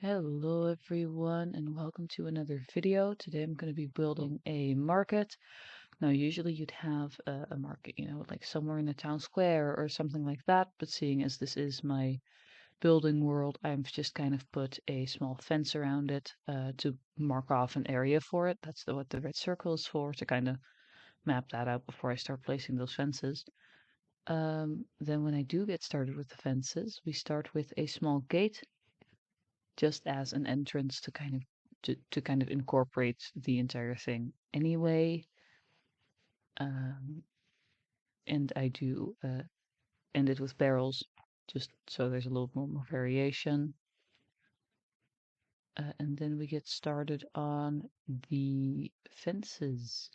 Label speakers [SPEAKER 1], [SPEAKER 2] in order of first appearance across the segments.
[SPEAKER 1] Hello everyone and welcome to another video. Today I'm going to be building a market. Now usually you'd have a market, like somewhere in the town square or something like that, but seeing as this is my building world, I've just kind of put a small fence around it to mark off an area for it. That's what the red circle is for, to kind of map that out before I start placing those fences. Then when I do get started with the fences, we start with a small gate just as an entrance to kind of incorporate the entire thing anyway. Um, and I do end it with barrels just so there's a little more variation. And then we get started on the fences.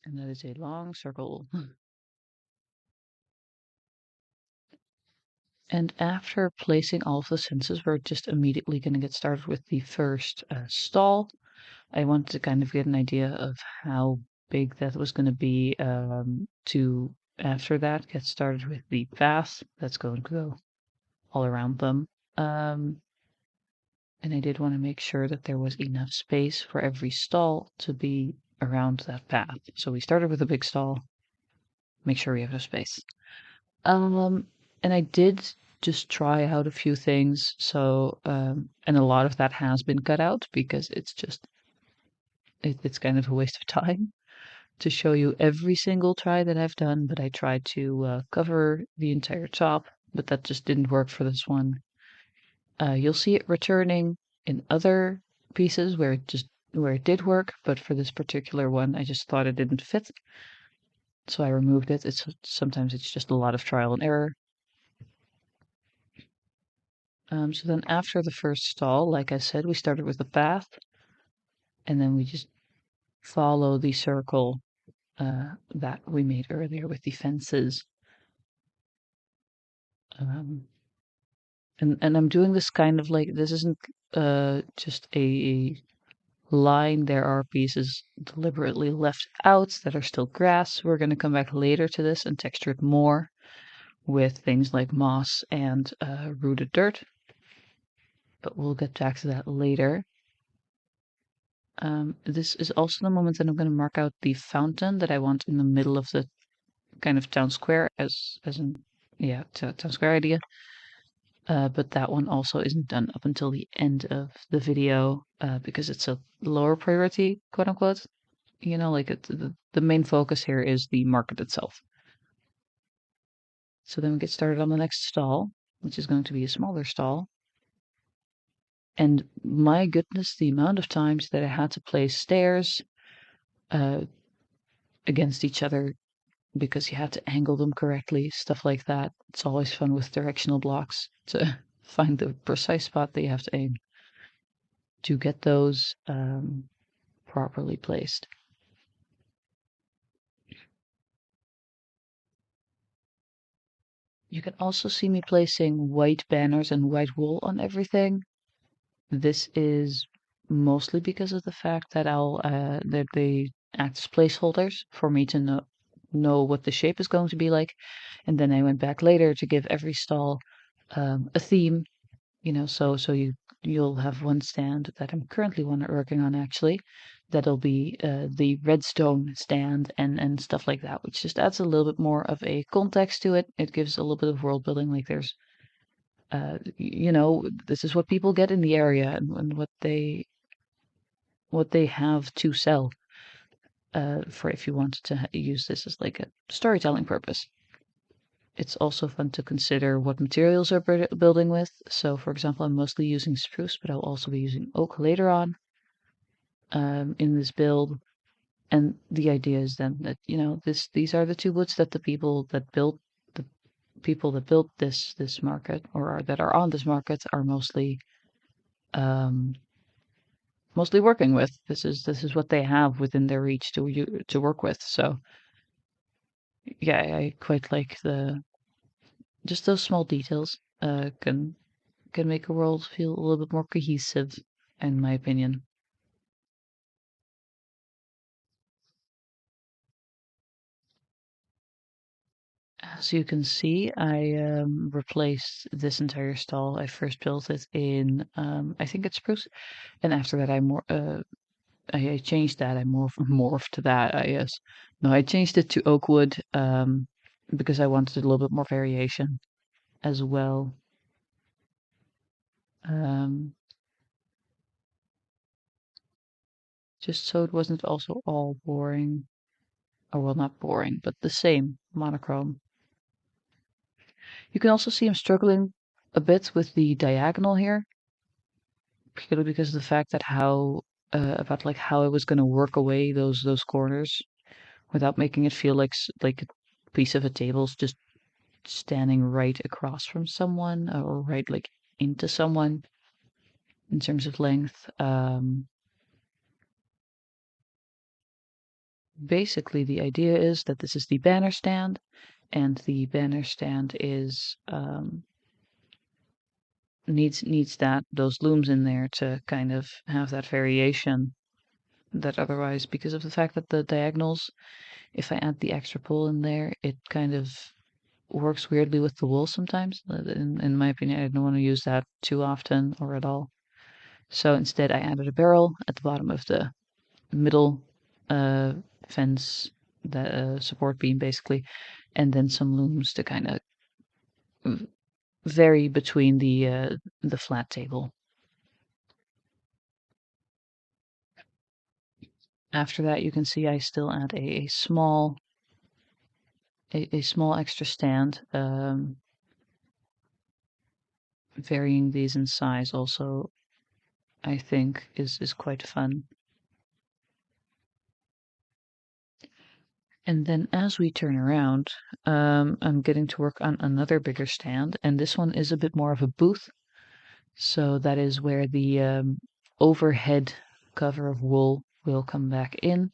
[SPEAKER 1] And that is a long circle. And after placing all of the fences, we're just immediately going to get started with the first stall. I wanted to kind of get an idea of how big that was going to be to after that get started with the path that's going to go all around them. Um, and I did want to make sure that there was enough space for every stall to be around that path. So we started with a big stall, make sure we have enough space. And I did just try out a few things. So, and a lot of that has been cut out because it's kind of a waste of time to show you every single try that I've done, but I tried to cover the entire top, but that just didn't work for this one. You'll see it returning in other pieces where it did work, but for this particular one, I just thought it didn't fit, so I removed it. Sometimes it's just a lot of trial and error. So then after the first stall, like I said, we started with the path, and then we just follow the circle that we made earlier with the fences. Um, and I'm doing this kind of like this isn't just a line. There are pieces deliberately left out that are still grass. We're going to come back later to this and texture it more with things like moss and rooted dirt, but we'll get back to that later. This is also the moment that I'm going to mark out the fountain that I want in the middle of the kind of town square as in town square idea. But that one also isn't done up until the end of the video because it's a lower priority, quote unquote. Like the main focus here is the market itself. So then we get started on the next stall, which is going to be a smaller stall. And my goodness, the amount of times that I had to place stairs uh, against each other because you have to angle them correctly, stuff like that. It's always fun with directional blocks to find the precise spot that you have to aim to get those properly placed. You can also see me placing white banners and white wool on everything. This is mostly because of the fact that that they act as placeholders for me to know what the shape is going to be like, and then I went back later to give every stall a theme. So you'll have one stand that I'm currently working on actually. That'll be the redstone stand and stuff like that, which just adds a little bit more of a context to it. It gives a little bit of world building. Like there's, this is what people get in the area and what they have to sell. For if you wanted to use this as like a storytelling purpose. It's also fun to consider what materials we're building with. So, for example, I'm mostly using spruce, but I'll also be using oak later on in this build. And the idea is then that these are the two woods that the people that built this market that are on this market are um, mostly working with. This is what they have within their reach to work with. So yeah, I quite like the just those small details can make a world feel a little bit more cohesive, in my opinion. As you can see, I replaced this entire stall. I first built it in, I think it's spruce, and after that I changed that. I morphed to that, I guess. No, I changed it to oak wood because I wanted a little bit more variation as well. Um, just so it wasn't also all boring, or well, not boring, but the same monochrome. You can also see I'm struggling a bit with the diagonal here, purely because of the fact that about like how I was going to work away those corners without making it feel like like a piece of a table's just standing right across from someone or right like into someone in terms of length. Basically, the idea is that this is the banner stand, and the banner stand is needs that those looms in there to kind of have that variation that otherwise, because of the fact that the diagonals, if I add the extra pull in there, it kind of works weirdly with the wool sometimes. In my opinion, I don't want to use that too often or at all. So instead, I added a barrel at the bottom of the middle uh, fence, the support beam basically, and then some looms to kind of vary between the flat table. After that, you can see I still add a small a small extra stand, varying these in size also, I think is quite fun. And then as we turn around, I'm getting to work on another bigger stand, and this one is a bit more of a booth. So that is where the overhead cover of wool will come back in,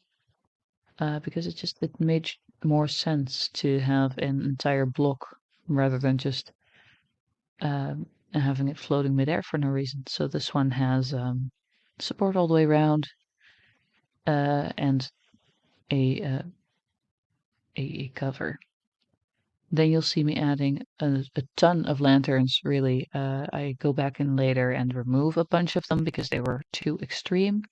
[SPEAKER 1] because it made more sense to have an entire block rather than just having it floating midair for no reason. So this one has support all the way around, and a, uh, a cover. Then you'll see me adding a ton of lanterns, really. I go back in later and remove a bunch of them because they were too extreme.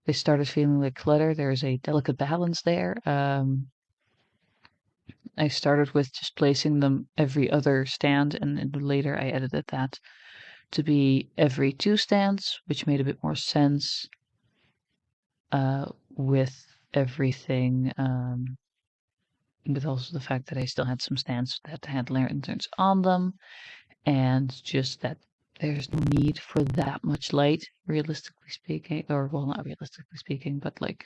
[SPEAKER 1] They started feeling like clutter. There's a delicate balance there. I started with just placing them every other stand, and then later I edited that to be every two stands, which made a bit more sense with everything. With also the fact that I still had some stands that had lanterns on them, and just that there's no need for that much light, realistically speaking, or well, not realistically speaking, but like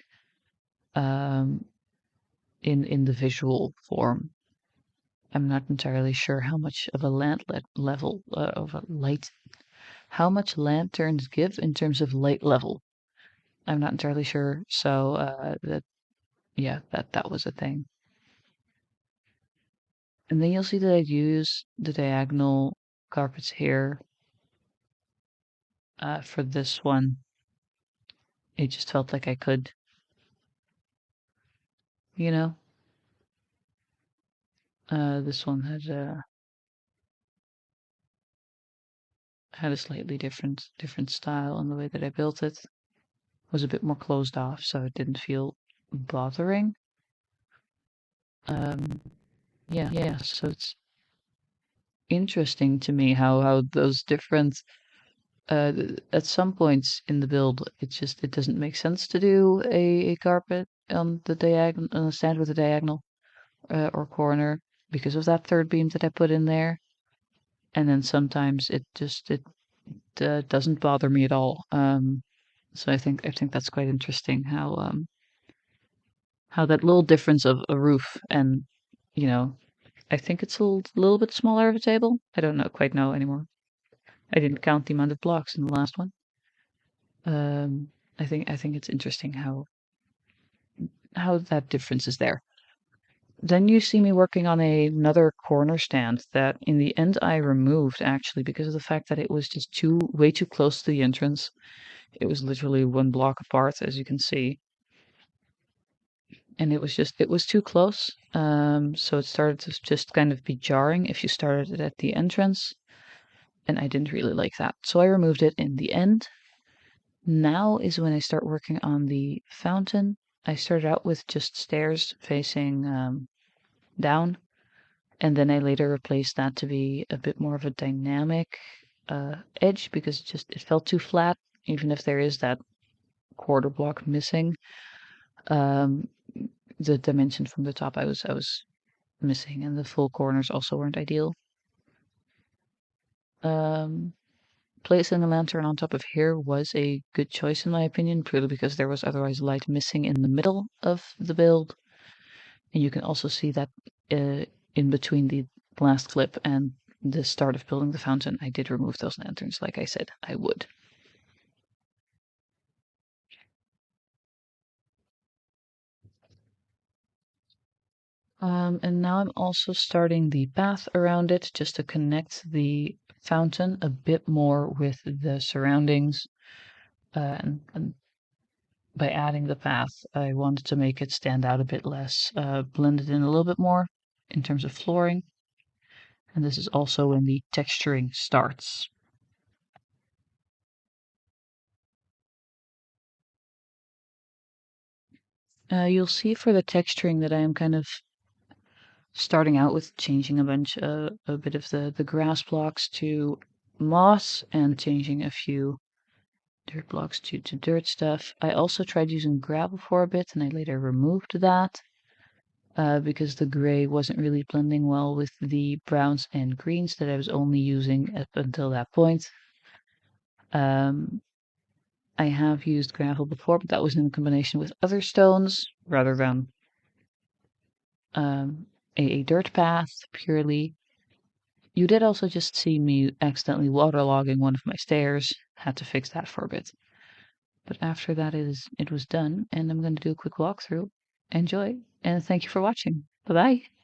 [SPEAKER 1] um, in the visual form. I'm not entirely sure how much of a level of a light, how much lanterns give in terms of light level. I'm not entirely sure. So that yeah, that was a thing. And then you'll see that I use the diagonal carpets here for this one. It just felt like I could, you know. This one had a slightly different style in the way that I built it. Was a bit more closed off, so it didn't feel bothering. Um, yeah. So it's interesting to me how those different at some points in the build it doesn't make sense to do a carpet on the diagonal on a stand with a diagonal or corner because of that third beam that I put in there, and then sometimes it doesn't bother me at all. So I think that's quite interesting how that little difference of a roof and you know I think it's a little bit smaller of a table. I don't know quite know anymore. I didn't count the amount of blocks in the last one. Um, I think it's interesting how that difference is there. Then you see me working on another corner stand that in the end I removed actually because of the fact that it was just way too close to the entrance. It was literally one block apart, as you can see. and it was too close. So it started to just kind of be jarring if you started it at the entrance, and I didn't really like that. So I removed it in the end. Now is when I start working on the fountain. I started out with just stairs facing down, and then I later replaced that to be a bit more of a dynamic edge because it felt too flat, even if there is that quarter block missing. Um, the dimension from the top I was missing, and the full corners also weren't ideal. Um, Placing a lantern on top of here was a good choice in my opinion, purely because there was otherwise light missing in the middle of the build. And you can also see that uh, in between the last clip and the start of building the fountain, I did remove those lanterns, like I said I would. And now I'm also starting the path around it just to connect the fountain a bit more with the surroundings. And by adding the path, I wanted to make it stand out a bit less, blend it in a little bit more in terms of flooring. And this is also when the texturing starts. You'll see for the texturing that I am kind of starting out with changing a bit of the grass blocks to moss and changing a few dirt blocks to dirt stuff. I also tried using gravel for a bit and I later removed that because the gray wasn't really blending well with the browns and greens that I was only using up until that point. Um, I have used gravel before, but that was in combination with other stones rather than um, a dirt path purely. You did also just see me accidentally waterlogging one of my stairs. Had to fix that for a bit. But after that it was done, and I'm going to do a quick walkthrough. Enjoy, and thank you for watching. Bye bye.